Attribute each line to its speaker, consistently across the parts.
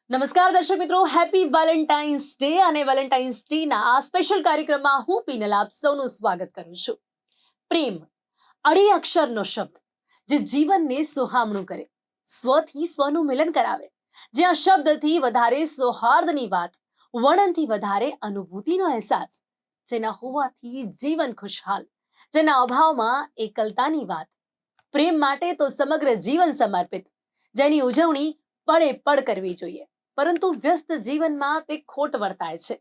Speaker 1: નમસ્કાર દર્શક મિત્રો, હેપી વેલેન્ટાઇન્સ ડે અને વેલેન્ટાઇન્સ ડેના આ સ્પેશિયલ કાર્યક્રમમાં હું પીનલ આપ સૌનું સ્વાગત કરું છું. પ્રેમ અઢી અક્ષરનો શબ્દ જે જીવનને સુહામણું કરે, સ્વથી સ્વનું મિલન કરાવે, જ્યાં શબ્દથી વધારે સૌહાર્દની વાત, વર્ણનથી વધારે અનુભૂતિનો અહેસાસ, જેના હોવાથી જીવન ખુશહાલ, જેના અભાવમાં એકલતાની વાત. પ્રેમ માટે તો સમગ્ર જીવન સમર્પિત, જેની ઉજવણી પળે પળ કરવી જોઈએ, પરંતુ વ્યસ્ત જીવનમાં તે ખોટ વર્તાય છે.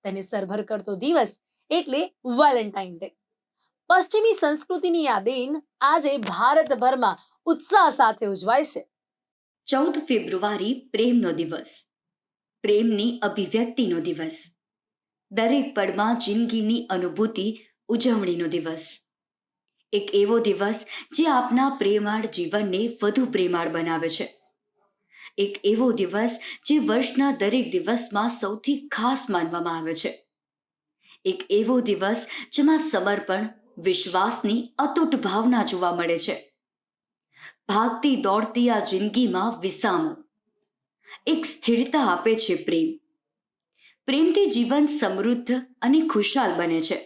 Speaker 1: તેને સરભર કરતો દિવસ એટલે વેલેન્ટાઇન ડે. પશ્ચિમી સંસ્કૃતિની આ દિન આજે ભારતભરમાં ઉત્સાહ સાથે ઉજવાય છે.
Speaker 2: 14 ફેબ્રુઆરી પ્રેમનો દિવસ, પ્રેમની અભિવ્યક્તિનો દિવસ, દરેક પળમાં જિંદગીની અનુભૂતિ ઉજવણીનો દિવસ. એક એવો દિવસ જે આપના પ્રેમાળ જીવનને વધુ પ્રેમાળ બનાવે છે. એક એવો દિવસ જે વર્ષના દરેક દિવસમાં સૌથી ખાસ માનવામાં આવે છે. એક એવો દિવસ જેમાં સમર્પણ, વિશ્વાસની અતૂટ ભાવના જોવા મળે છે. ભાગતી દોડતી આ જિંદગીમાં વિસામો, એક સ્થિરતા આપે છે પ્રેમ. પ્રેમથી જીવન સમૃદ્ધ અને ખુશાલ બને છે.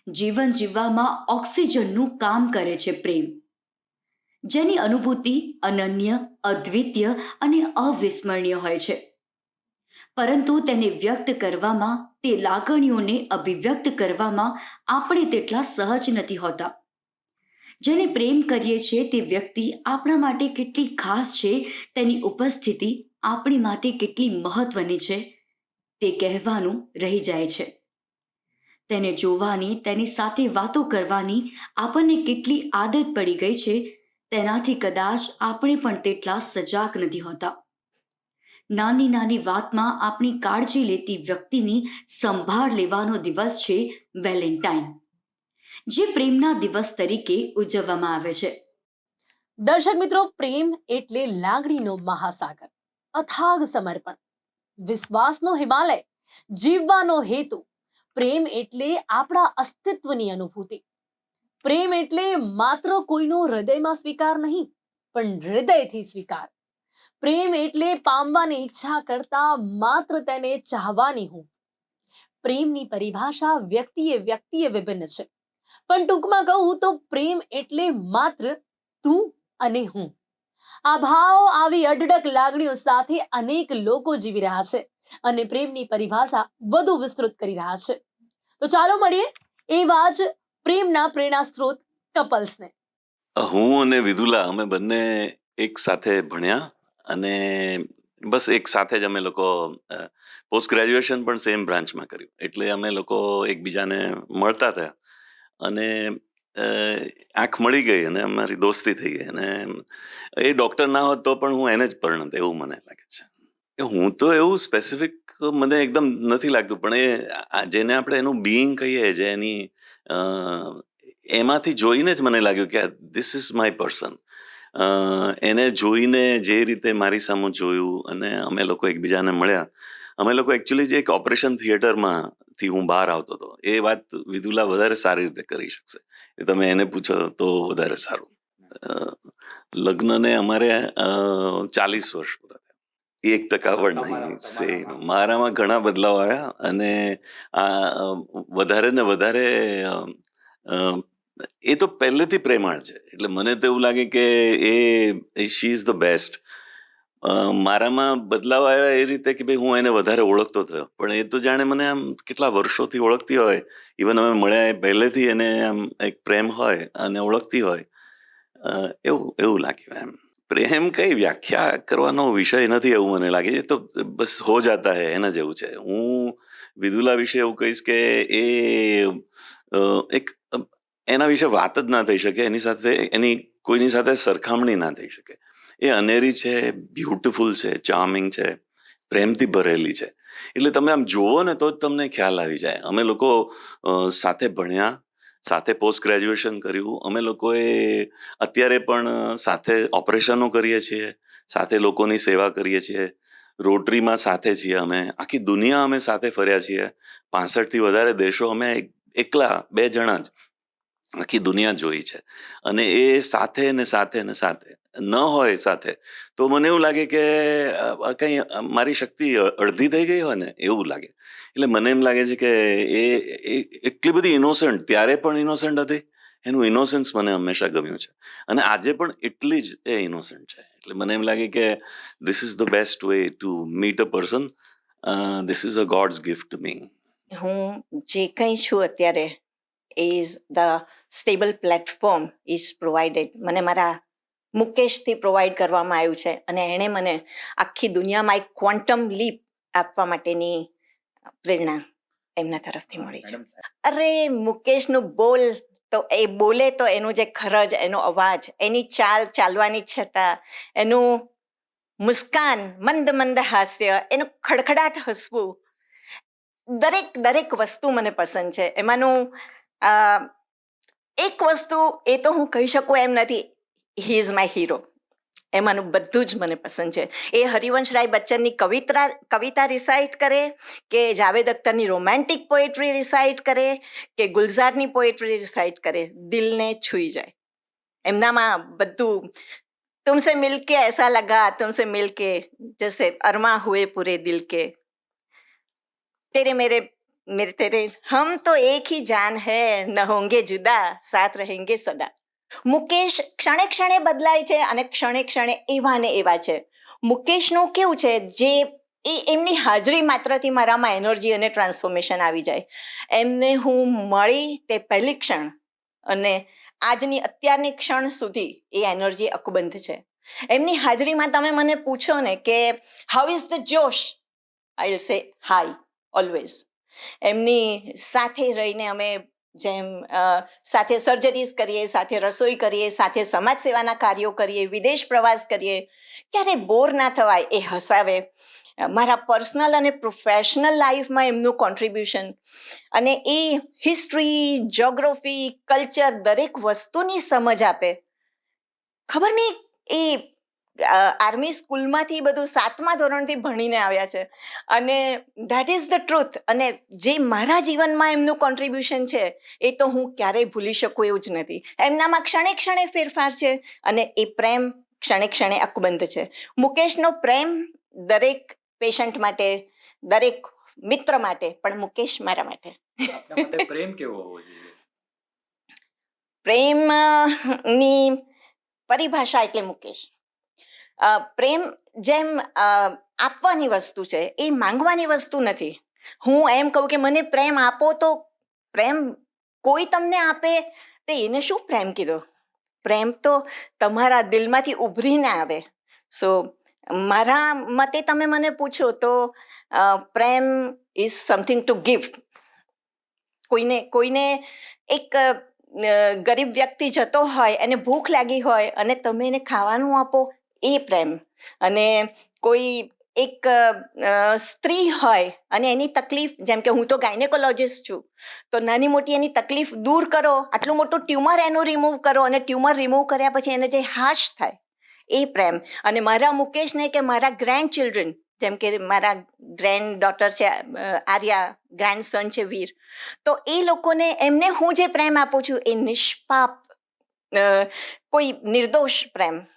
Speaker 2: જીવન જીવવામાં ઓક્સિજનનું કામ કરે છે પ્રેમ, જેની અનુભૂતિ અનન્ય, અદ્વિતીય અને અવિસ્મરણીય હોય છે. પરંતુ તેને વ્યક્ત કરવામાં, તે લાગણીઓને અભિવ્યક્ત કરવામાં આપણે તેટલા સહજ નથી હોતા. જેને પ્રેમ કરીએ છીએ તે વ્યક્તિ આપણા માટે કેટલી ખાસ છે, તેની ઉપસ્થિતિ આપણી માટે કેટલી મહત્વની છે, તે કહેવાનું રહી જાય છે. તેને જોવાની, તેની સાથે વાતો કરવાની આપણને કેટલી આદત પડી ગઈ છે, તેનાથી કદાચ આપણે પણ તેટલા સજાગ નથી હોતા. નાની નાની વાતમાં આપણી કાળજી લેતી વ્યક્તિની સંભાળ લેવાનો દિવસ છે વેલેન્ટાઇન, જે પ્રેમના દિવસ તરીકે ઉજવવામાં આવે છે.
Speaker 1: દર્શક મિત્રો, પ્રેમ એટલે લાગણીનો મહાસાગર, અથાગ સમર્પણ, વિશ્વાસનો હિમાલય, જીવવાનો હેતુ. પ્રેમ એટલે આપણા અસ્તિત્વની અનુભૂતિ. પ્રેમ એટલે માત્ર કોઈનો હૃદયમાં સ્વીકાર નહીં, પણ હૃદયથી સ્વીકાર. પ્રેમ એટલે પામવાની ઈચ્છા કરતા માત્ર તેને ચાહવાની હું. પ્રેમની પરિભાષા વ્યક્તિએ વિભિન્ન છે, પણ ટૂંકમાં કહું તો પ્રેમ એટલે માત્ર તું અને હું. આ ભાવ, આવી અઢળક લાગણીઓ સાથે અનેક લોકો જીવી રહ્યા છે અને પ્રેમની પરિભાષા વધુ વિસ્તૃત કરી રહ્યા છે. તો ચાલો મળીએ એવા જ પ્રેમના પ્રેરણા સ્ત્રોત કપલ્સને.
Speaker 3: હું અને વિદુલા અમે બંને એક સાથે ભણ્યા અને બસ એક સાથે જ અમે લોકો પોસ્ટ ગ્રેજ્યુએશન પણ સેમ બ્રાન્ચમાં કર્યું. એટલે અમે લોકો એકબીજાને મળતા થયા અને આંખ મળી ગઈ અને અમારી દોસ્તી થઈ ગઈ. અને એ ડૉક્ટર ના હોત તો પણ હું એને જ પરણત, એવું મને લાગે છે. હું તો એવું સ્પેસિફિક મને એકદમ નથી લાગતું, પણ એ જેને આપણે એનું બિઈંગ કહીએ, જે એની એમાંથી જોઈને જ મને લાગ્યું કે ધીસ ઇઝ માય પર્સન. એને જોઈને જે રીતે મારી સામે જોયું અને અમે લોકો એકબીજાને મળ્યા. અમે લોકો એકચ્યુઅલી જે એક ઓપરેશન થિયેટરમાંથી હું બહાર આવતો હતો, એ વાત વિદુલા વધારે સારી રીતે કરી શકશે. એ તમે એને પૂછો તો વધારે સારું. લગ્નને અમારે 40 વર્ષ પૂરા થયા. 1% પણ નહીં. મારામાં ઘણા બદલાવ આવ્યા અને વધારે ને વધારે એ તો પહેલેથી પ્રેમાળ છે. એટલે મને તો એવું લાગે કે શી ઇઝ ધ બેસ્ટ. મારામાં બદલાવ આવ્યા એ રીતે કે ભાઈ હું એને વધારે ઓળખતો થયો, પણ એ તો જાણે મને આમ કેટલા વર્ષોથી ઓળખતી હોય. ઇવન અમે મળ્યા પહેલેથી એને આમ એક પ્રેમ હોય અને ઓળખતી હોય, એવું લાગ્યું એમ. પ્રેમ કઈ વ્યાખ્યા કરવાનો વિષય નથી એવું મને લાગે. એ તો બસ હો જાતા હે, એના જેવું છે. હું વિદુલા વિશે એવું કહીશ કે એ એક એના વિશે વાત જ ના થઈ શકે, એની સાથે એની કોઈની સાથે સરખામણી ના થઈ શકે. એ અનેરી છે, બ્યુટિફુલ છે, ચાર્મિંગ છે, પ્રેમથી ભરેલી છે. એટલે તમે આમ જુઓ ને તો જ તમને ખ્યાલ આવી જાય. અમે લોકો સાથે ભણ્યા, સાથે પોસ્ટ ગ્રેજ્યુએશન કર્યું, અમે લોકોએ અત્યારે પણ સાથે ઓપરેશનો કરીએ છીએ, સાથે લોકોની સેવા કરીએ છીએ, રોટરીમાં સાથે છીએ. અમે આખી દુનિયા અમે સાથે ફર્યા છીએ. 65થી વધારે દેશો અમે એકલા 2 જણા જ. આખી દુનિયા જોઈ છે, અને એ સાથે ને સાથે ને સાથે ન હોય સાથે તો મને એવું લાગે કે કંઈ મારી શક્તિ અડધી થઈ ગઈ હોય ને એવું લાગે. એટલે મને એમ લાગે છે કે એ એટલી બધી ઇનોસન્ટ, ત્યારે પણ ઇનોસન્ટ હતી, એનું ઇનોસન્સ મને હંમેશા ગમ્યું છે, અને આજે પણ એટલી જ એ ઇનોસન્ટ છે. એટલે મને એમ લાગે કે this is the best way to meet a person. This is a gods gift to me.
Speaker 4: હું જે કંઈ છું અત્યારે is the stable platform is provided. મને મારા મુકેશથી પ્રોવાઈડ કરવામાં આવ્યું છે, અને એણે મને આખી દુનિયામાં એક ક્વોન્ટમ લીપ આપવા માટેની પ્રેરણા એમના તરફથી મળી છે. અરે મુકેશનું બોલ તો એ બોલે તો એનું જે ખરજ, એનો અવાજ, એની ચાલવાની છટા, એનું મુસ્કાન, મંદ મંદ હાસ્ય, એનું ખડખડાટ હસવું, દરેક વસ્તુ મને પસંદ છે. એમાંનું એક વસ્તુ એ તો હું કહી શકું એમ નથી, હી ઇઝ માય હીરો. એમાંનું બધું જ મને પસંદ છે. એ હરિવંશરાય બચ્ચનની કવિતા રિસાઇટ કરે, કે જાવેદ અખ્તરની રોમેન્ટિક પોએટ્રી રિસાઇટ કરે, કે ગુલઝારની પોએટ્રી રિસાઇટ કરે, દિલને છૂઈ જાય. એમનામાં બધું, तुमसे मिलके ऐसा लगा, तुमसे मिलके जैसे अरमा हुए पूरे दिल के, तेरे मेरे मेरे तेरे हम तो एक ही जान है, न होंगे जुदा, साथ रहेंगे सदा. મુકેશ ક્ષણે ક્ષણે બદલાય છે, અને ક્ષણે ક્ષણે એવા ને એવા છે. મુકેશનું કેવું છે, જે એમની હાજરી માત્રથી મારામાં એનર્જી અને ટ્રાન્સફોર્મેશન આવી જાય. એમને હું મળી તે પહેલી ક્ષણ અને આજની અત્યારની ક્ષણ સુધી એ એનર્જી અકબંધ છે. એમની હાજરીમાં તમે મને પૂછો ને કે how is the Josh, I will સે હાઈ ઓલવેઝ. એમની સાથે રહીને અમે જેમ સાથે સર્જરીઝ કરીએ, સાથે રસોઈ કરીએ, સાથે સમાજ સેવાના કાર્યો કરીએ, વિદેશ પ્રવાસ કરીએ, ક્યારે બોર ના થવાય, એ હસાવે. મારા પર્સનલ અને પ્રોફેશનલ લાઈફમાં એમનું કોન્ટ્રીબ્યુશન, અને એ હિસ્ટ્રી, જ્યોગ્રાફી, કલ્ચર, દરેક વસ્તુની સમજ આપે. ખબર નહીં, એ આર્મી સ્કૂલમાંથી બધું 7મા ધોરણથી ભણીને આવ્યા છે, અને ધેટ ઇઝ ધ ટ્રુથ. અને જે મારા જીવનમાં એમનું કોન્ટ્રીબ્યુશન છે, એ તો હું ક્યારેય ભૂલી શકું એવું જ નથી. એમનામાં ક્ષણે ક્ષણે ફેરફાર છે, અને એ પ્રેમ ક્ષણે ક્ષણે અકબંધ છે. મુકેશનો પ્રેમ દરેક પેશન્ટ માટે, દરેક મિત્ર માટે, પણ મુકેશ મારા માટે.
Speaker 5: આપના માટે પ્રેમ કેવો હોવો જોઈએ?
Speaker 4: પ્રેમની પરિભાષા એટલે મુકેશ. પ્રેમ જેમ આપવાની વસ્તુ છે, એ માંગવાની વસ્તુ નથી. હું એમ કહું કે મને પ્રેમ આપો, તો પ્રેમ કોઈ તમને આપે તો એને શું પ્રેમ કીધો? પ્રેમ તો તમારા દિલમાંથી ઉભરીને આવે. સો મારા મતે તમે મને પૂછો તો પ્રેમ ઇઝ સમથિંગ ટુ ગીવ. કોઈને એક ગરીબ વ્યક્તિ જતો હોય, એને ભૂખ લાગી હોય, અને તમે એને ખાવાનું આપો, એ પ્રેમ. અને કોઈ એક સ્ત્રી હોય અને એની તકલીફ, જેમ કે હું તો ગાયનેકોલોજિસ્ટ છું, તો નાની મોટી એની તકલીફ દૂર કરો, આટલું મોટું ટ્યુમર એનું રિમૂવ કરો, અને ટ્યુમર રિમૂવ કર્યા પછી એને જે હાશ થાય, એ પ્રેમ. અને મારા મુકેશને કે મારા ગ્રેન્ડ ચિલ્ડ્રન, જેમ કે મારા ગ્રેન્ડ ડોટર છે આર્યા, ગ્રેન્ડ સન છે વીર, તો એ લોકોને, એમને હું જે પ્રેમ આપું છું, એ નિષ્પાપ, કોઈ નિર્દોષ પ્રેમ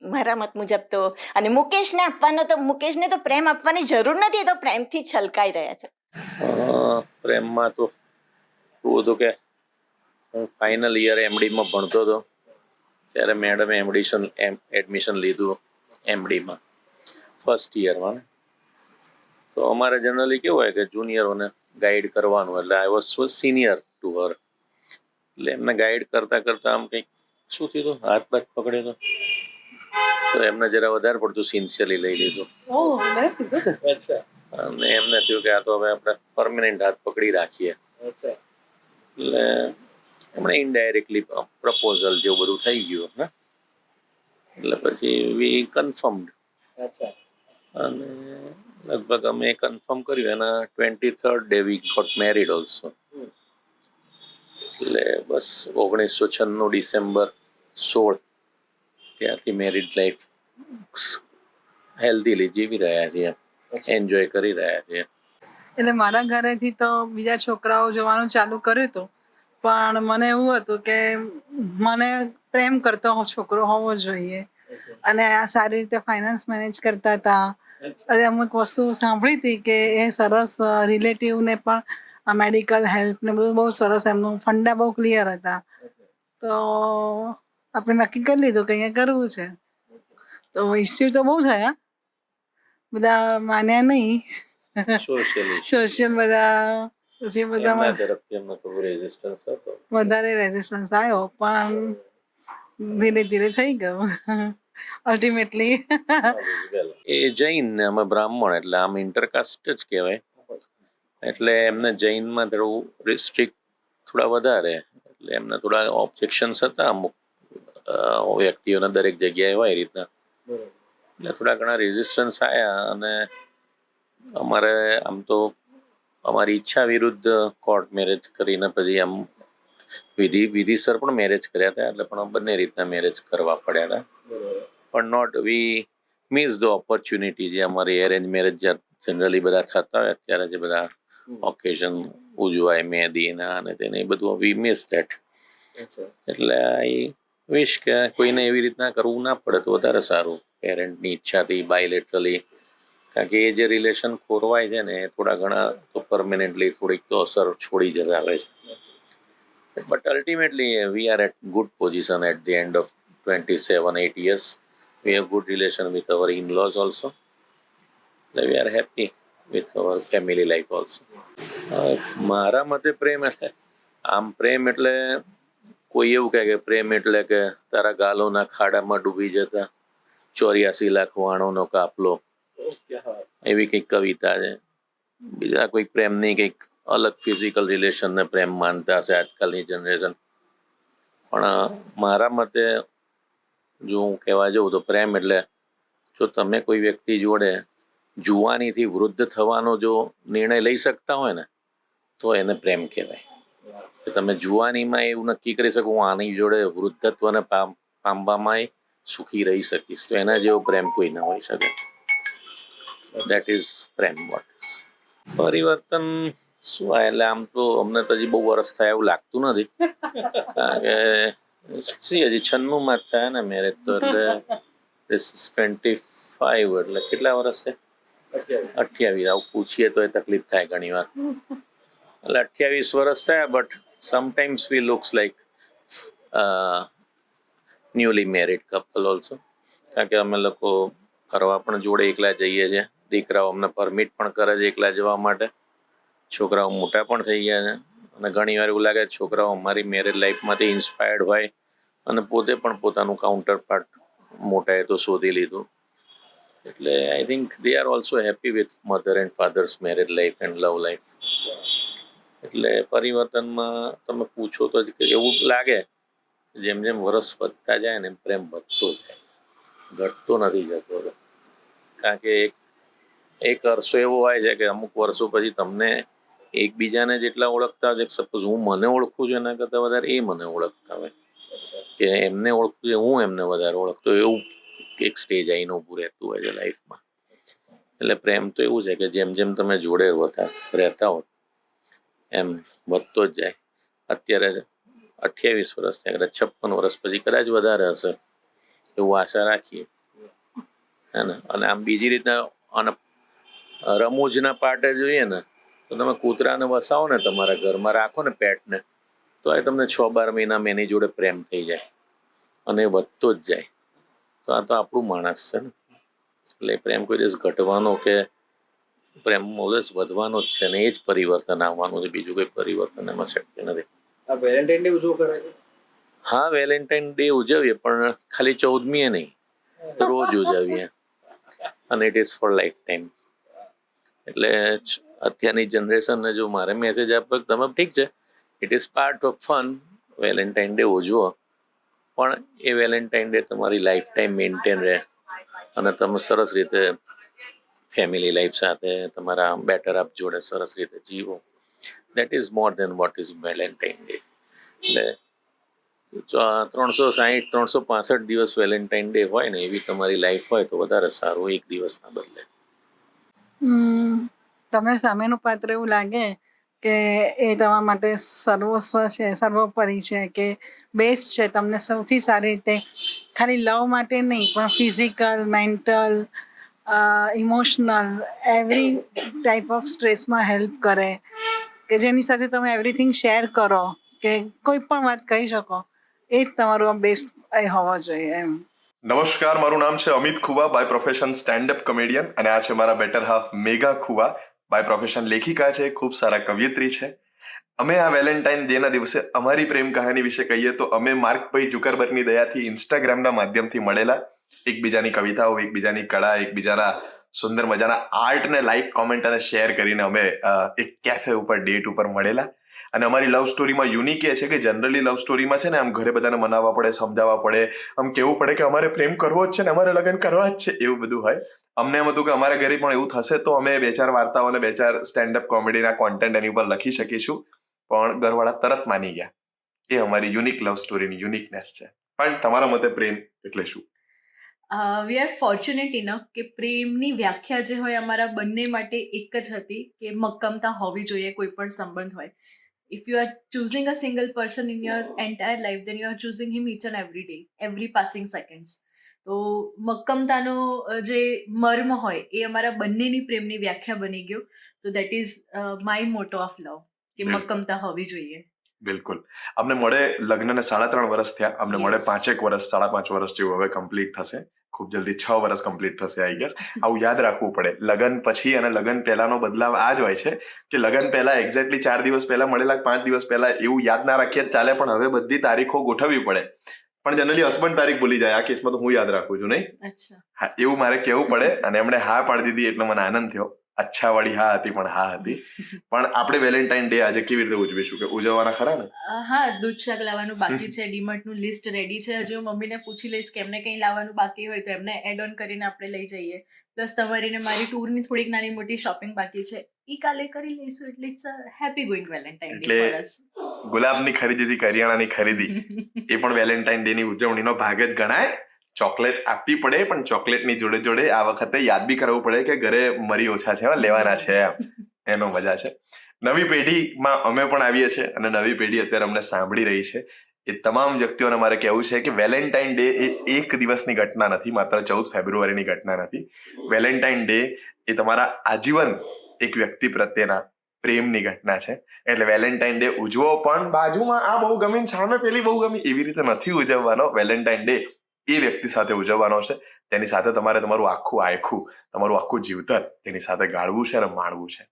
Speaker 4: મારા મત મુજબ તો. અને મુકેશને આપવાનો તો, મુકેશને તો પ્રેમ આપવાની જરૂર નથી, એ તો પ્રેમથી છલકાઈ રહ્યા છે.
Speaker 5: પ્રેમમાં તો એવું હતું કે હું ફાઇનલ યર એમડીમાં ભણતો હતો, ત્યારે મેડમે એડમિશન લીધું એમડીમાં ફર્સ્ટ યરમાં. તો અમારે જનરલી કેવું હોય કે જુનિયરોને ગાઈડ કરવાનું, એટલે I was so senior to her. એટલે એમને ગાઈડ કરતા કરતા આમ કંઈક શું થયું, હાથ બાથ પકડ્યો તો એમને જરા વધારે પડતું સિન્સિયરલી લઈ લીધું. અને એમને થયું કે આ તો હવે આપણે પરમેનન્ટ હાથ પકડી રાખીએ. એટલે એમણે ઇનડાયરેક્ટલી પ્રપોઝલ જેવું બધું થઈ ગયું. હા, એટલે પછી વી કન્ફર્મડ. અને લગભગ અમે કન્ફર્મ કર્યું, એના 23rd day we got married also. એટલે બસ 1996 ડિસેમ્બર 16 ત્યારથી મેરીડ લાઈફ હેલ્ધીલી જીવી રહ્યા છીએ, એન્જોય કરી રહ્યા છીએ.
Speaker 6: એટલે મારા ઘરેથી તો બીજા છોકરાઓ જોવાનું ચાલુ કર્યું હતું, પણ મને એવું હતું કે મને પ્રેમ કરતો છોકરો હોવો જોઈએ અને આ સારી રીતે ફાઇનાન્સ મેનેજ કરતા હતા. અને અમુક વસ્તુ સાંભળી હતી કે એ સરસ રિલેટિવને પણ મેડિકલ હેલ્પ ને બધું બહુ સરસ, એમનું ફંડા બહુ ક્લિયર હતા. તો આપણે નક્કી કરી લીધું કે અહીંયા કરવું છે. તો ઇસ્યુ તો બહુ થયા, બધા માન્યા નહીં. સોશિયલ બધા પછી બધામાં
Speaker 5: તરફથી એમને થોડું રેઝિસ્ટન્સ હતો.
Speaker 6: વધારે રેઝિસ્ટન્સ આવ્યો, પણ ધીરે ધીરે થઈ ગયું અલ્ટિમેટલી.
Speaker 5: એ જૈન ને અમે બ્રાહ્મણ, એટલે આમ ઇન્ટરકાસ્ટ જ કહેવાય. એટલે એમને જૈનમાં થોડું રિસ્ટ્રિક્ટ થોડા વધારે, એટલે એમને થોડા ઓબ્જેક્શન્સ હતા અમુક વ્યક્તિઓના, દરેક જગ્યાએ હોય એ રીતના. એટલે થોડા ઘણા રેઝિસ્ટન્સ આવ્યા અને અમારે આમ તો અમારી ઈચ્છા વિરુદ્ધ કોર્ટ મેરેજ કરીને પછી આમ વિધિસર પણ મેરેજ કર્યા હતા. એટલે પણ બંને રીતના મેરેજ કરવા પડ્યા હતા. પણ not we miss the opportunity. જે અમારી એરેન્જ મેરેજ જનરલી બધા થતા હોય અત્યારે, જે બધા ઓકેઝન ઉજવાય મહેંદીના અને તેને, એ બધું વી મિસ ધેટ. એટલે આઈ વિશ કે કોઈને એવી રીતના કરવું ના પડે તો વધારે સારું. પેરેન્ટની ઈચ્છાથી બાયલેટરલી, કારણ કે એ જે રિલેશન ખોરવાય છે ને એ થોડા ઘણા તો પરમેનન્ટલી થોડીક તો અસર છોડી જતા હોય છે. But ultimately we are at good position at the end of 27-8 years. We have good relation with our in-laws also. We are happy with our family life also. મારા મતે પ્રેમ એટલે આમ પ્રેમ એટલે કોઈ એવું કહે કે પ્રેમ એટલે કે તારા ગાલોના ખાડામાં ડૂબી જતા 84 લાખ વાણોનો કાફલો, એવી કંઈક કવિતા છે. બીજા કોઈ પ્રેમ નહીં, કંઈક અલગ ફિઝિકલ રિલેશનને પ્રેમ માનતા હશે આજકાલની જનરેશન. પણ મારા મતે જો હું કહેવા જાઉં તો પ્રેમ એટલે જો તમે કોઈ વ્યક્તિ જોડે જુવાનીથી વૃદ્ધ થવાનો જો નિર્ણય લઈ શકતા હોય ને તો એને પ્રેમ કહેવાય. કે તમે જુવાનીમાં એવું નક્કી કરી શકો હું આની જોડે વૃદ્ધત્વને પામવામાં સુખી રહી શકીશ, તો એના જેવો પ્રેમ કોઈ ના હોઈ શકે. That is Prem. What is પરિવર્તન શું? એટલે આમ તો અમને તો હજી બહુ વર્ષ થયા એવું લાગતું નથી, કારણ કે હજી 96 જ થયા ને મેરેજ તો. એટલે ધીસ ઇઝ 25, એટલે કેટલા વર્ષ છે? 28. આવું પૂછીએ તો એ તકલીફ થાય ઘણી વાર. એટલે 28 વર્ષ થયા, but sometimes we looks like newly married couple also. કારણ કે અમે લોકો ફરવા પણ જોડે એકલા જઈએ છીએ. દીકરાઓ અમને પરમિટ પણ કરે છે એકલા જવા માટે. છોકરાઓ મોટા પણ થઈ ગયા છે અને ઘણી વાર એવું લાગે છોકરાઓ અમારી મેરેજ લાઈફમાંથી ઇન્સ્પાયર્ડ હોય અને પોતે પણ પોતાનું કાઉન્ટર પાર્ટ મોટાએ તો શોધી લીધું. એટલે I think they are also happy with mother and father's marriage life and love life. એટલે પરિવર્તનમાં તમે પૂછો તો એવું લાગે જેમ જેમ વર્ષ વધતા જાય ને પ્રેમ વધતો જાય, ઘટતો નથી જતો. કારણ કે એક અરસો એવો હોય છે કે અમુક વર્ષો પછી તમને એકબીજાને જેટલા ઓળખતા હોય છે, સપોઝ હું મને ઓળખું છું એના કરતાં વધારે એ મને ઓળખતા હોય, કે એમને ઓળખું છે હું એમને વધારે ઓળખતો, એવું એક સ્ટેજ આવીને ઊભું રહેતું હોય છે લાઈફમાં. એટલે પ્રેમ તો એવું છે કે જેમ જેમ તમે જોડે રહેતા હો એમ વધતો જ જાય. અત્યારે 28 વર્ષ થયા, કદાચ 56 વર્ષ પછી કદાચ વધારે હશે એવું આશા રાખીએ, હે ને. અને આમ બીજી રીતના અને રમૂજના પાર્ટે જોઈએ ને તો તમે કૂતરાને વસાવો ને તમારા ઘરમાં રાખો ને પેટને, તો એ તમને 6-12 મહિનામાં એની જોડે પ્રેમ થઈ જાય અને એ વધતો જ જાય. તો આ તો આપણું માણસ છે ને. એટલે પ્રેમ કોઈ દિવસ ઘટવાનો કે પ્રેમ ઓલવેઝ વધવાનો જ છે ને એ જ પરિવર્તન આવવાનું છે. બીજું કોઈ પરિવર્તન એમાં શક્ય નથી. હા, વેલેન્ટાઇન ડે ઉજવીએ, પણ ખાલી 14મીએ નહીં, રોજ ઉજવીએ. અને it is four life time. એટલે અત્યારની જનરેશનને જો મારે મેસેજ આપવો, તમે ઠીક છે, it is part of fun, Valentine day ઉજવો, પણ એ વેલેન્ટાઇન ડે તમારી લાઈફ ટાઈમ મેન્ટેન રહે અને તમે સરસ રીતે ફેમિલી લાઈફ સાથે તમારા બેટર હાફ જોડે સરસ રીતે જીવો. That is more than what is Valentine Day. એટલે 360-365 દિવસ વેલેન્ટાઇન ડે હોય ને એવી તમારી લાઈફ હોય તો વધારે સારું, એક દિવસના બદલે.
Speaker 6: તમને સામેનું પાત્ર એવું લાગે કે એ તમારા માટે સર્વસ્વ છે, સર્વોપરી છે, કે બેસ્ટ છે. તમને સૌથી સારી રીતે ખાલી લવ માટે નહીં પણ physical, mental, emotional every type of સ્ટ્રેસમાં હેલ્પ કરે, કે જેની સાથે તમે એવરીથિંગ શેર કરો, કે કોઈ પણ વાત કહી શકો. એ જ તમારું બેસ્ટ એ હોવો જોઈએ એમ.
Speaker 7: નમસ્કાર, મારું નામ છે Amit Khuva, by profession stand up comedian, અને આ છે મારા better half Megha Khuva, by profession લેખિકા છે, ખૂબ સારા કવિયત્રી છે. અમે આ વેલેન્ટાઇન ડે ના દિવસે અમારી પ્રેમ કહાની વિશે કહીએ તો અમે માર્કભાઈ ઝુકરબર્ગની દયાથી ઇન્સ્ટાગ્રામના માધ્યમથી મળેલા, એકબીજાની કવિતાઓ, એકબીજાની કળા, એકબીજાના સુંદર મજાના આર્ટને લાઈક, કોમેન્ટ અને શેર કરીને અમે એક કેફે ઉપર ડેટ ઉપર મળેલા. અને અમારી લવ સ્ટોરીમાં યુનિક એ છે કે જનરલી લવ સ્ટોરીમાં છે ને આમ ઘરે બધાને મનાવવા પડે, સમજાવવા પડે, આમ કેવું પડે કે અમારે પ્રેમ કરવો જ છે ને અમારે લગ્ન કરવા જ છે, એવું બધું હોય. અમને એમ હતું કે અમારા ઘરે પણ એવું થશે તો અમે 2-4 વાર્તાઓ અને 2-4 સ્ટેન્ડઅપ કોમેડીના કોન્ટેન્ટ એની ઉપર લખી શકીશું. પણ ઘરવાળા તરત માની ગયા. એ અમારી યુનિક લવ સ્ટોરીની યુનિકનેસ છે. પણ તમારા મતે પ્રેમ એટલે શું?
Speaker 8: વી આર ફોર્ચ્યુનેટ ઇનફ કે પ્રેમની વ્યાખ્યા જે હોય અમારા બંને માટે એક જ હતી કે મક્કમતા હોવી જોઈએ કોઈ પણ સંબંધ હોય. If you are choosing a single person in your entire life then you are choosing him each and every day, every passing seconds. તો મક્કમતાનો જે મર્મ હોય એ અમારા બંનેની પ્રેમની વ્યાખ્યા બની ગયો. સો દેટ ઇઝ માય મોટો ઓફ લવ કે મક્કમતા હોવી જોઈએ.
Speaker 7: બિલકુલ. અમને મળે લગ્નને 3.5 વર્ષ થયા, અમને મળે 5 વર્ષ, 5.5 વર્ષ જેવું હવે કમ્પ્લીટ થશે. ખૂબ જલ્દી 6 વર્ષ કમ્પ્લીટ થશે આઈ ગેસ. આવું યાદ રાખવું પડે, લગ્ન પછી અને લગ્ન પહેલાનો બદલાવ આ જ હોય છે કે લગ્ન પહેલા એક્ઝેક્ટલી 4 દિવસ પહેલા મળેલા, 5 દિવસ પહેલા એવું યાદ ના રાખીએ ચાલે, પણ હવે બધી તારીખો ગોઠવવી પડે. પણ જનરલી હસબન્ડ તારીખ ભૂલી જાય. આ કેસમાં તો હું યાદ રાખું છું, નહીં?
Speaker 8: અચ્છા,
Speaker 7: હા, એવું મારે કહેવું પડે. અને એમણે હા પાડી દીધી એટલે મને આનંદ થયો. અચ્છા વાળી હા હતી, પણ હા હતી. પણ આપણે વેલેન્ટાઇન ડે આજે કેવી રીતે ઉજવીશું, કે ઉજવવાના ખરા ને?
Speaker 8: હા, દૂધ શાક લાવવાનું બાકી છે, ડીમાર્ટનું લિસ્ટ રેડી છે. હજુ હું મમ્મીને પૂછી લઈશ કે એમને કંઈ લાવવાનું બાકી હોય તો એમને એડ ઓન કરીને આપણે લઈ જઈએ. પ્લસ તમારી ને મારી ટૂરની થોડીક નાની મોટી શોપિંગ બાકી છે, એ કાલે કરી લઈશું. એટલે it's a happy going Valentine day for us.
Speaker 7: ગુલાબની ખરીદીથી કરિયાણાની ખરીદી, એ પણ વેલેન્ટાઇન ડે ની ઉજવણીનો ભાગ જ ગણાય. ચોકલેટ આપવી પડે, પણ ચોકલેટની જોડે જોડે આ વખતે યાદ બી કરવું પડે કે ઘરે મરી ઓછા છે, લેવાના છે, એનો મજા છે. નવી પેઢીમાં અમે પણ આવીએ છીએ અને નવી પેઢી અત્યારે અમને સાંભળી રહી છે. એ તમામ વ્યક્તિઓને મારે કહેવું છે કે વેલેન્ટાઇન ડે એ એક દિવસની ઘટના નથી, માત્ર 14 ફેબ્રુઆરીની ઘટના નથી. વેલેન્ટાઇન ડે એ તમારા આજીવન એક વ્યક્તિ પ્રત્યેના પ્રેમની ઘટના છે. એટલે વેલેન્ટાઇન ડે ઉજવો, પણ બાજુમાં આ બહુ ગમી, સામે પેલી બહુ ગમી, એવી રીતે નથી ઉજવવાનો. વેલેન્ટાઇન ડે એ વ્યક્તિ સાથે ઉજવવાનો છે, તેની સાથે તમારે તમારું આખું આયખું, તમારું આખું જીવતર તેની સાથે ગાળવું છે અને માણવું છે.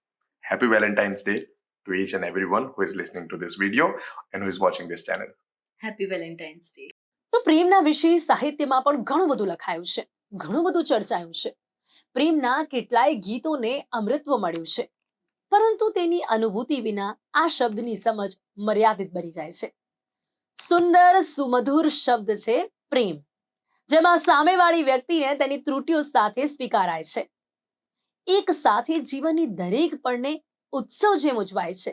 Speaker 7: Happy Valentine's Day to each and everyone who is listening to this video and who is watching this channel.
Speaker 8: Happy Valentine's day.
Speaker 1: તો પ્રેમના વિશે સાહિત્યમાં પણ ઘણું બધું લખાયું છે, ઘણું બધું ચર્ચાયું છે. પ્રેમના કેટલાય ગીતોને અમૃતત્વ મળ્યું છે, પરંતુ તેની અનુભૂતિ વિના આ શબ્દની સમજ મર્યાદિત બની જાય છે. સુંદર સુમધુર શબ્દ છે પ્રેમ, જેમાં સામેવાળી વ્યક્તિને તેની ત્રુટિઓ સાથે સ્વીકારાય છે. એક સાથે જીવનની દરેક પળને ઉત્સવ જેમ ઉજવાય છે.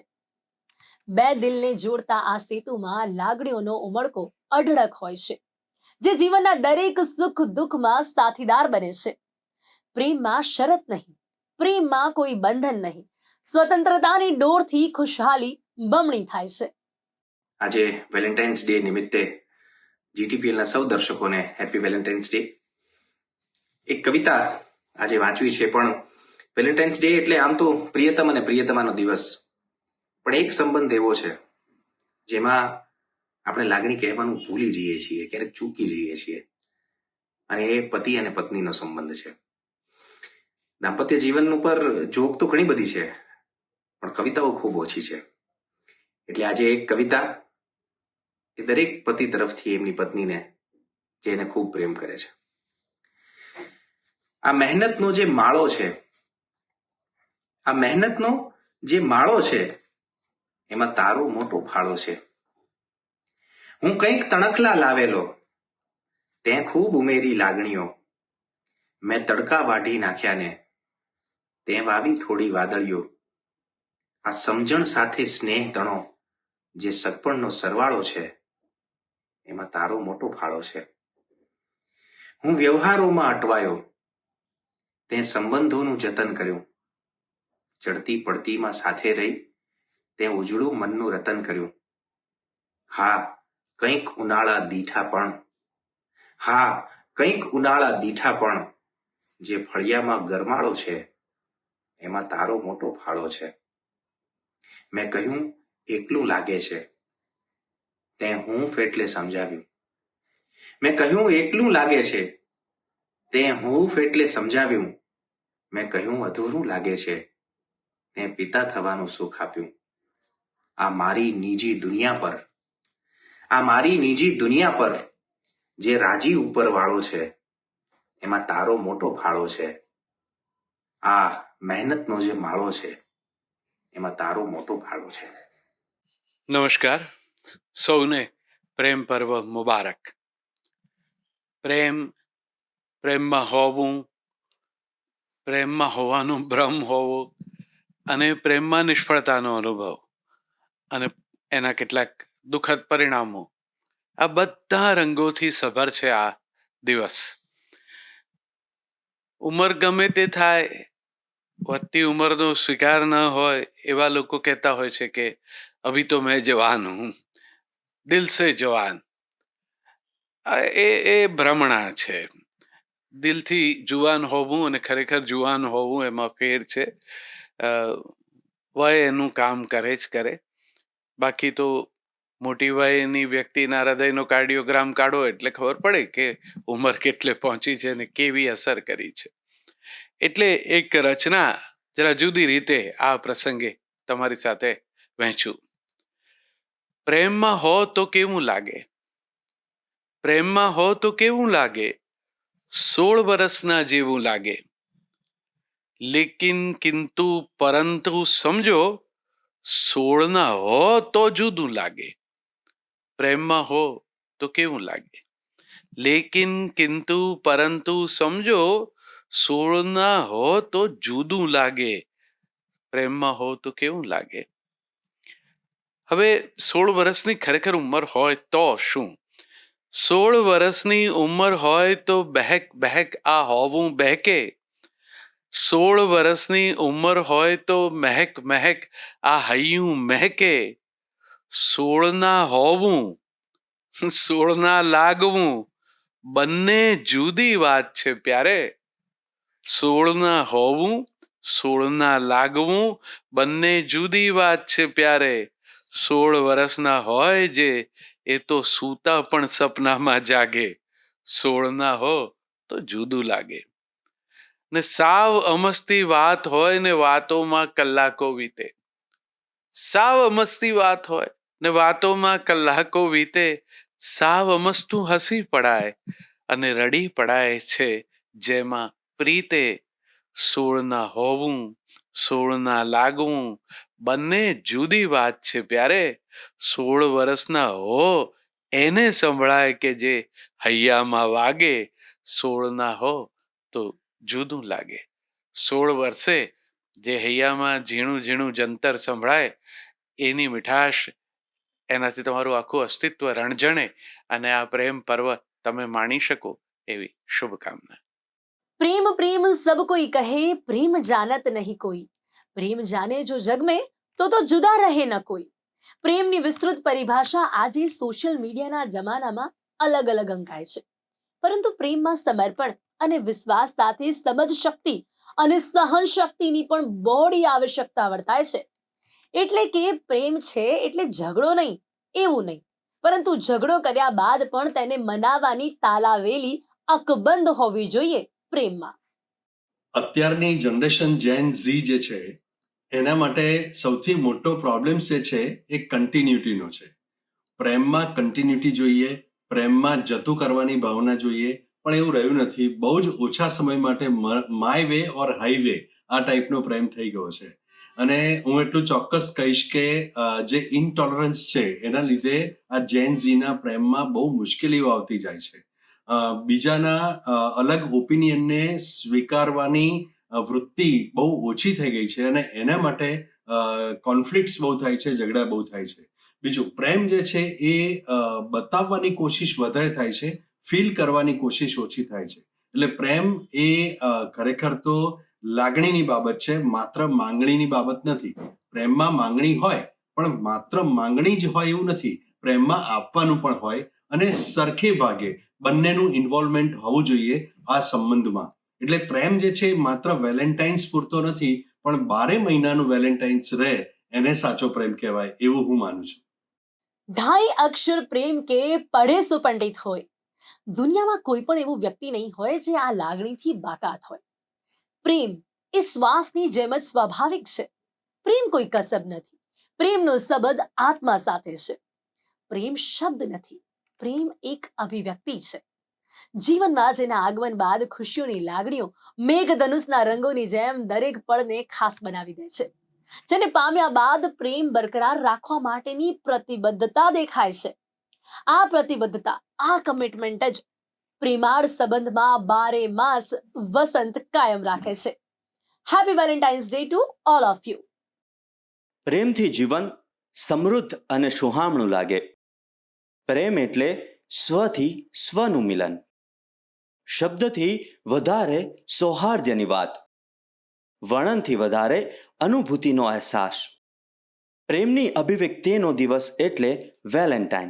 Speaker 1: બે દિલને જોડતા આ સેતુમાં લાગણીઓનો ઉમળકો અઢળક હોય છે, જે જીવનના દરેક સુખ દુઃખમાં સાથીદાર બને છે. પ્રેમમાં શરત નહીં, પ્રેમમાં કોઈ બંધન નહીં, સ્વતંત્રતાની ડોરથી ખુશહાલી બમણી થાય છે.
Speaker 9: આજે વેલેન્ટાઇન્સ ડે નિમિત્તે જીટીપીએલના સૌ દર્શકોને હેપી વેલેન્ટાઇન્સ ડે. એક કવિતા આજે વાંચવી છે, પણ વેલેન્ટાઇન્સ ડે એટલે આમ તો પ્રિયતમ અને પ્રિયતમાનો દિવસ, પણ એક સંબંધ એવો છે જેમાં આપણે લાગણી કહેવાનું ભૂલી જઈએ છીએ, ક્યારેક ચૂકી જઈએ છીએ, અને એ પતિ અને પત્નીનો સંબંધ છે. દાંપત્ય જીવન ઉપર જોક તો ઘણી બધી છે, પણ કવિતાઓ ખૂબ ઓછી છે. એટલે આજે એક કવિતા એ દરેક પતિ તરફથી એમની પત્નીને જે એને ખૂબ પ્રેમ કરે છે. આ મહેનતનો જે માળો છે, આ મહેનતનો જે માળો છે, એમાં તારો મોટો ફાળો છે. હું કંઈક તણખલા લાવેલો, તે ખૂબ ઉમેરી લાગણીઓ, મેં તડકા વાઢી નાખ્યા ને તે વાવી થોડી વાદળીઓ. આ સમજણ સાથે સ્નેહ તણો જે સગપણનો સરવાળો છે, એમાં તારો મોટો ફાળો છે. હું વ્યવહારોમાં અટવાયો, તે સંબંધોનું જતન કર્યું, ચડતી પડતીમાં સાથે રહી તે ઉજળું મનનું રતન કર્યું. હા, કંઈક ઉનાળા દીઠા પણ, હા, કંઈક ઉનાળા દીઠા પણ, જે ફળિયામાં ગરમાળો છે એમાં તારો મોટો ફાળો છે. મેં કહ્યું એકલું લાગે છે, તે હૂંફ એટલે સમજાવ્યું. મેં કહ્યું એકલું લાગે છે, તે હૂંફ એટલે સમજાવ્યું. મેં કહ્યું અધૂરું લાગે છે, તે પિતા થવાનું સુખ આપ્યું. આ મારી નિજી દુનિયા પર, આ મારી નિજી દુનિયા પર જે રાજી ઉપર વાળો છે એમાં તારો મોટો ફાળો છે. આ મહેનતનો જે માળો છે એમાં તારો મોટો ફાળો છે.
Speaker 10: નમસ્કાર, સૌને પ્રેમ પર્વ મુબારક. પ્રેમમાં હોવું, પ્રેમમાં હોવાનો ભ્રમ હોવો અને પ્રેમમાં નિષ્ફળતાનો અનુભવ અને એના કેટલાક દુઃખદ પરિણામો, આ બધા રંગોથી સભર છે આ દિવસ. ઉંમર ગમે તે થાય, વધતી ઉંમરનો સ્વીકાર ન હોય એવા લોકો કહેતા હોય છે કે અભી તો મેં જવાન હું, દિલ સે જવાન. એ ભ્રમણા છે. દિલથી જુવાન હોવું અને ખરેખર જુવાન હોવું એમાં ફેર છે. વય એનું કામ કરે જ કરે. બાકી તો મોટી વયની વ્યક્તિના હૃદયનો કાર્ડિયોગ્રામ કાઢો એટલે ખબર પડે કે ઉંમર કેટલે પહોંચી છે અને કેવી અસર કરી છે. એટલે એક રચના જરા જુદી રીતે આ પ્રસંગે તમારી સાથે વહેંચું. પ્રેમમાં હો તો કેવું લાગે, પ્રેમમાં હો તો કેવું લાગે, 16 વર્ષના જેવું લાગે. લેકિન કિંતુ પરંતુ સમજો, 16ના હો તો જુદું લાગે. પ્રેમમાં હો તો કેવું લાગે, લેકિન કિંતુ પરંતુ સમજો, 16ના હો તો જુદું લાગે. પ્રેમમાં હો તો કેવું લાગે. હવે 16 વર્ષની ખરેખર ઉંમર હોય તો શું? 16 વર્ષની ઉંમર હોય તો બહેક બહેક આ હોવું બહેકે. 16 વર્ષની ઉંમર હોય તો મહેક મહેક આ હૈયું મહેકે. 16ના હોવું, 16ના લાગવું બંને જુદી વાત છે પ્યારે. 16ના હોવું, 16ના લાગવું બંને જુદી વાત છે પ્યારે. 16 વર્ષના હોય જે એ તો સૂતા પણ સપનામાં જાગે. 16ના હો તો જુદું લાગે. ને સાવ અમસ્તી વાત હોય ને વાતોમાં કલાકો વીતે. સાવ અમસ્તી વાત હોય ને વાતોમાં કલાકો વીતે. સાવ અમસ્તું હસી પડાય અને રડી પડાય છે જેમાં પ્રીતે. 16ના હોવું, 16ના લાગવું બંને જુદી વાત છે પ્યારે. 16 વર્ષના હો એને સંભળાય કે જે હૈયામાં વાગે. 16ના હો તો જુદું લાગે. 16 વર્ષે જે હૈયામાં ઝીણું ઝીણું જંતર સંભળાય એની મીઠાશ, એનાથી તમારું આખું અસ્તિત્વ રણજણે અને આ પ્રેમ પર્વ તમે માણી શકો એવી શુભકામના.
Speaker 1: प्रेम प्रेम सब कोई कहे, प्रेम जानत नहीं कोई. प्रेम जाने जो जग में तो जुदा रहे न कोई. પ્રેમની વિસ્તૃત પરિભાષા આજે સોશિયલ મીડિયાના જમાનામાં અલગ અલગ અંકાય છે. પરંતુ પ્રેમમાં સમર્પણ અને વિશ્વાસ સાથે સમજ શક્તિ અને સહન શક્તિની પણ બહોળી આવશ્યકતા વર્તાય છે. એટલે કે પ્રેમ છે એટલે ઝઘડો નહીં એવું નહીં, પરંતુ ઝઘડો કર્યા બાદ પણ તેને મનાવવાની તાલાવેલી અકબંધ હોવી જોઈએ પ્રેમમાં.
Speaker 11: અત્યારની જનરેશન જેન ઝી જે છે એના માટે સૌથી મોટો પ્રોબ્લેમ જે છે એ કન્ટિન્યુટીનો છે. પ્રેમમાં કન્ટિન્યુટી જોઈએ, પ્રેમમાં જતું કરવાની ભાવના જોઈએ, પણ એવું રહ્યું નથી. બહુ જ ઓછા સમય માટે માય વે ઓર હાઈવે આ ટાઈપનો પ્રેમ થઈ ગયો છે. અને હું એટલું ચોક્કસ કહીશ કે જે ઇનટોલરન્સ છે એના લીધે આ જેન ઝીના પ્રેમમાં બહુ મુશ્કેલીઓ આવતી જાય છે. બીજાના અલગ ઓપિનિયનને સ્વીકારવાની વૃત્તિ બહુ ઓછી થઈ ગઈ છે અને એના માટે કોન્ફ્લિક્ટ્સ બહુ થાય છે, ઝઘડા બહુ થાય છે. બીજું, પ્રેમ જે છે એ બતાવવાની કોશિશ વધારે થાય છે, ફીલ કરવાની કોશિશ ઓછી થાય છે. એટલે પ્રેમ એ ખરેખર તો લાગણીની બાબત છે, માત્ર માંગણીની બાબત નથી. પ્રેમમાં માંગણી હોય પણ માત્ર માંગણી જ હોય એવું નથી, પ્રેમમાં આપવાનું પણ હોય અને સરખે ભાગે બંનેનું ઇન્વોલ્વમેન્ટ હોવું જોઈએ આ સંબંધમાં. એટલે પ્રેમ જે છે એ માત્ર વેલેન્ટાઇન્સ પૂરતો નથી, પણ 12 મહિનાનું વેલેન્ટાઇન્સ રહે એને સાચો પ્રેમ કહેવાય એવું હું માનું છું.
Speaker 1: ढाई अक्षर प्रेम के पढ़े सो पंडित હોય. દુનિયામાં કોઈ પણ એવું વ્યક્તિ નહીં હોય જે આ લાગણીથી બાકાત હોય. પ્રેમ એ શ્વાસની જેમ જ સ્વાભાવિક છે. પ્રેમ કોઈ કસબ નથી. પ્રેમનો સંબંધ આત્મા સાથે છે. પ્રેમ શબ્દ નથી, પ્રેમ એક અભિવ્યક્તિ છે. જીવનમાં જેના આગમન બાદ ખુશીઓની લાગણીઓ મેઘધનુષના રંગોની જેમ દરેક પળને ખાસ બનાવી દે છે. જેને પામ્યા બાદ પ્રેમ બરકરાર રાખવા માટેની પ્રતિબદ્ધતા દેખાય છે. આ પ્રતિબદ્ધતા, આ કમિટમેન્ટ જ પ્રેમાળ સંબંધમાં 12 માસ વસંત કાયમ રાખે છે. Happy Valentine's Day to all of you.
Speaker 12: પ્રેમથી જીવન સમૃદ્ધ અને સુહામણું લાગે. પ્રેમ એટલે સ્વથી સ્વનું મિલન. શબ્દથી વધારે સૌહાર્દની વાત, વર્ણનથી વધારે અનુભૂતિનો અહેસાસ. પ્રેમની અભિવ્યક્તિનો દિવસ એટલે વેલેન્ટાઇન.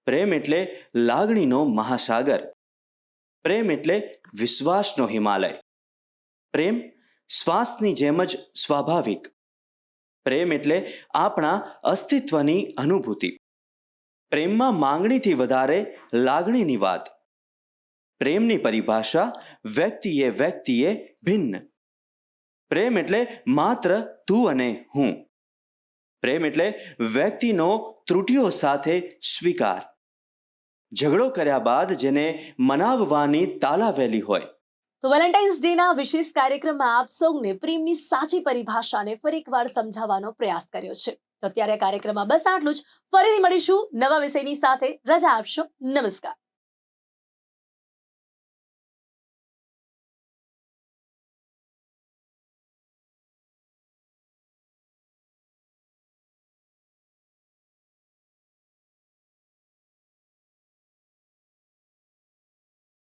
Speaker 12: પ્રેમ એટલે લાગણીનો મહાસાગર. પ્રેમ એટલે વિશ્વાસનો હિમાલય. પ્રેમ શ્વાસની જેમ જ સ્વાભાવિક. પ્રેમ એટલે આપણા અસ્તિત્વની અનુભૂતિ. પ્રેમમાં માંગણીથી વધારે લાગણીની વાત. પ્રેમની પરિભાષા વ્યક્તિએ ભિન્ન. પ્રેમ એટલે માત્ર તું અને હું. પ્રેમ એટલે વ્યક્તિનો ત્રુટિઓ સાથે સ્વીકાર. ઝઘડો કર્યા બાદ જેને મનાવવાની તાલાવેલી હોય.
Speaker 1: તો વેલેન્ટાઇન્સ ડે ના વિશેષ કાર્યક્રમમાં આપ સૌને પ્રેમની સાચી પરિભાષાને ફરી એકવાર સમજાવવાનો પ્રયાસ કર્યો છે. તો અત્યારે કાર્યક્રમમાં બસ આટલું જ. ફરીથી મળીશું નવા વિષયની સાથે. રજા આપશો. નમસ્કાર.